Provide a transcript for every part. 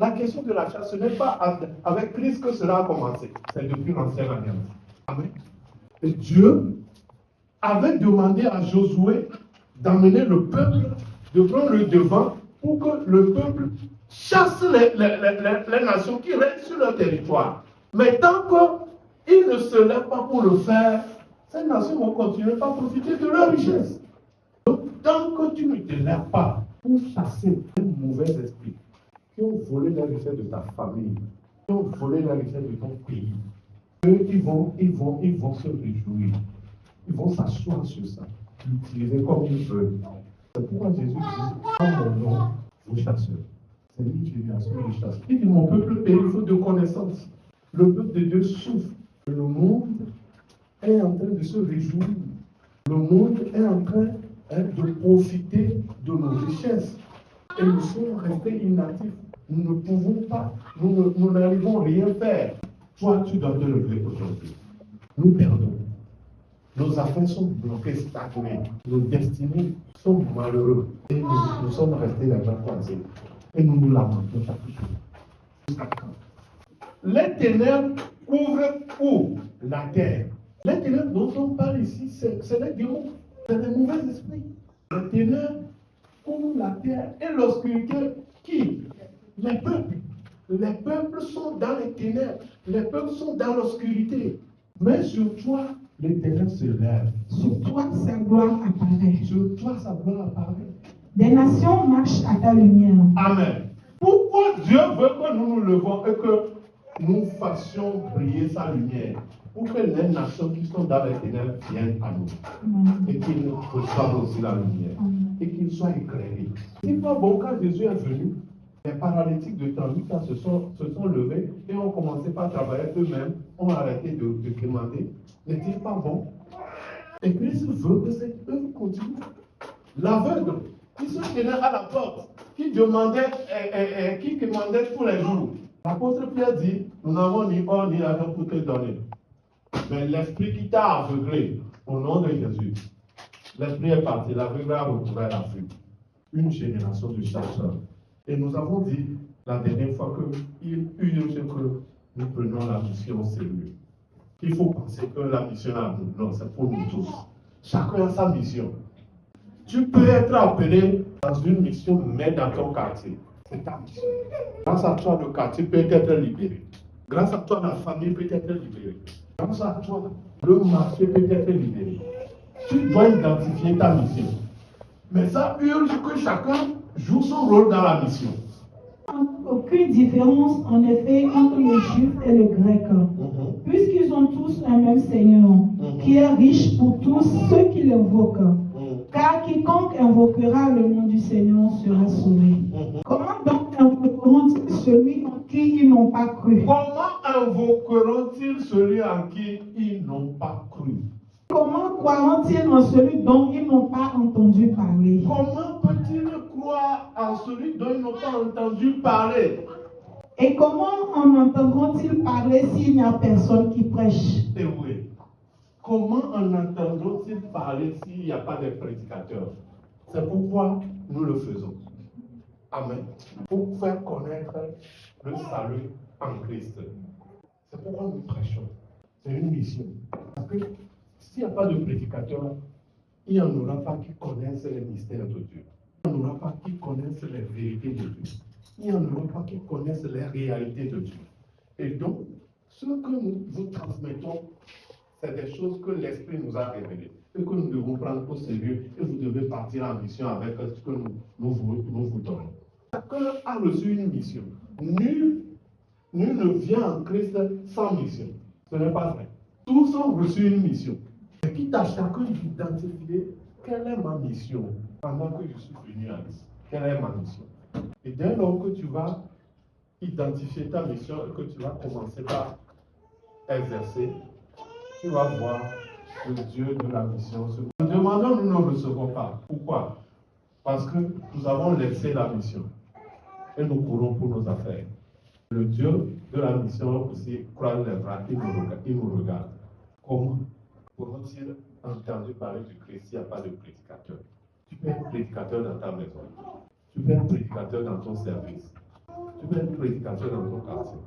La question de la chasse, ce n'est pas avec Christ que cela a commencé. C'est depuis l'ancienne alliance. Amen. Et Dieu avait demandé à Josué d'amener le peuple, de prendre le devant pour que le peuple chasse les nations qui restent sur leur territoire. Mais tant qu'ils ne se lèvent pas pour le faire, ces nations vont continuer à profiter de leur richesse. Donc, tant que tu ne te lèves pas pour chasser un mauvais esprit qui ont volé la richesse de ta famille, qui ont volé la richesse de ton pays, eux, ils vont se réjouir. Ils vont s'asseoir sur ça, l'utiliser comme ils veulent. C'est pourquoi Jésus dit, en mon nom, vous chassez. C'est lui qui vient sur les chasse. Il dit, mon peuple périt faute de connaissance. Le peuple de Dieu souffre. Le monde est en train de se réjouir. Le monde est en train de profiter de nos richesses. Et nous sommes restés inactifs. Nous ne pouvons pas, nous n'arrivons rien faire. Toi, tu dois te lever aujourd'hui. Nous perdons. Nos affaires sont bloquées, stagnées. Nos destinées sont malheureux. Et nous sommes restés les mains croisées. Et nous nous lamentons chaque jour. Les ténèbres couvrent où? La terre. Les ténèbres dont on parle ici, c'est les démons, c'est les mauvais esprits. Les ténèbres couvrent la terre. Et l'obscurité, qui? Les peuples. Les peuples sont dans les ténèbres. Les peuples sont dans l'obscurité. Mais sur toi, les ténèbres se lèvent. Sur toi, sa gloire apparaît. Sur toi, sa gloire apparaît. Des nations marchent à ta lumière. Amen. Pourquoi Dieu veut que nous nous levons et que nous fassions briller sa lumière? Pour que les nations qui sont dans les ténèbres viennent à nous. Amen. Et qu'ils reçoivent aussi la lumière. Amen. Et qu'ils soient éclairés. C'est pas bon quand Jésus est venu. Les paralytiques de 38 ans se sont levés et ont commencé par travailler eux-mêmes, ont arrêté de demander. N'est-il pas bon? Et Christ veut que cette œuvre continue. L'aveugle, qui se tenait à la porte, qui demandait tous les jours. L'apôtre Pierre dit, nous n'avons ni or ni argent pour te donner. Mais l'esprit qui t'a aveuglé, au nom de Jésus, l'esprit est parti, l'aveugle a retrouvé la vue. Une génération de chasseurs. Et nous avons dit la dernière fois qu'il urge que nous prenions la mission au sérieux. Il faut penser que la mission est à nous. Non, c'est pour nous tous. Chacun a sa mission. Tu peux être appelé dans une mission, mais dans ton quartier. C'est ta mission. Grâce à toi, le quartier peut être libéré. Grâce à toi, la famille peut être libérée. Grâce à toi, le marché peut être libéré. Tu dois identifier ta mission. Mais ça urge que chacun joue son rôle dans la mission. Aucune différence, en effet, entre le juif et le grec, puisqu'ils ont tous un même Seigneur, qui est riche pour tous ceux qui l'invoquent. Car quiconque invoquera le nom du Seigneur sera sauvé. Comment donc invoqueront-ils celui en qui ils n'ont pas cru? Comment invoqueront-ils celui en qui ils n'ont pas cru? Comment croiront-ils en celui dont ils n'ont pas entendu parler? Comment peut-ils croire en celui dont ils n'ont pas entendu parler? Et comment en entendront-ils parler s'il n'y a personne qui prêche? Et oui. Comment en entendront-ils parler s'il n'y a pas de prédicateurs? C'est pourquoi nous le faisons. Amen. Pour faire connaître le salut en Christ. C'est pourquoi nous prêchons. C'est une mission. Parce que s'il n'y a pas de prédicateurs, il n'y en aura pas qui connaissent les mystères de Dieu. Il n'y en aura pas qui connaissent les vérités de Dieu. Il n'y en aura pas qui connaissent les réalités de Dieu. Et donc, ce que nous vous transmettons, c'est des choses que l'Esprit nous a révélées et que nous devons prendre au sérieux et vous devez partir en mission avec ce que nous vous donnons. Chacun a reçu une mission. Nul ne vient en Christ sans mission. Ce n'est pas vrai. Tous ont reçu une mission. Et quitte à chacun d'identifier quelle est ma mission pendant que je suis venu à ici. Quelle est ma mission? Et dès lors que tu vas identifier ta mission et que tu vas commencer par exercer, tu vas voir le Dieu de la mission. Nous demandons, nous ne recevons pas. Pourquoi? Parce que nous avons laissé la mission et nous courons pour nos affaires. Le Dieu de la mission aussi croise les bras, il nous regarde. Comment pourront-ils entendu parler du Christ s'il n'y a pas de prédicateur? Tu peux être prédicateur dans ta maison. Tu peux être prédicateur dans ton service. Tu veux être prédicateur dans ton quartier.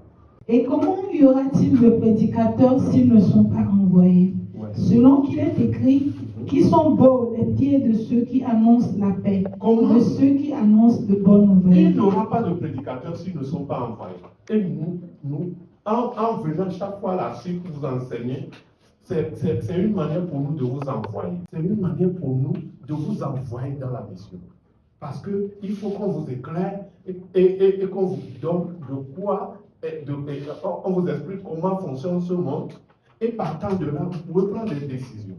Et comment y aura-t-il de prédicateurs s'ils ne sont pas envoyés? Ouais. Selon qu'il est écrit, qui sont beaux les pieds de ceux qui annoncent la paix, Comment? de ceux qui annoncent de bonnes Il nouvelles. n'y aura pas de prédicateurs s'ils ne sont pas envoyés. Et nous en venant chaque fois là-dessus pour vous enseigner, c'est une manière pour nous de vous envoyer. C'est une manière pour nous de vous envoyer dans la mission. Parce qu'il faut qu'on vous éclaire et qu'on vous donne de quoi, on vous explique comment fonctionne ce monde. Et partant de là, vous pouvez prendre des décisions.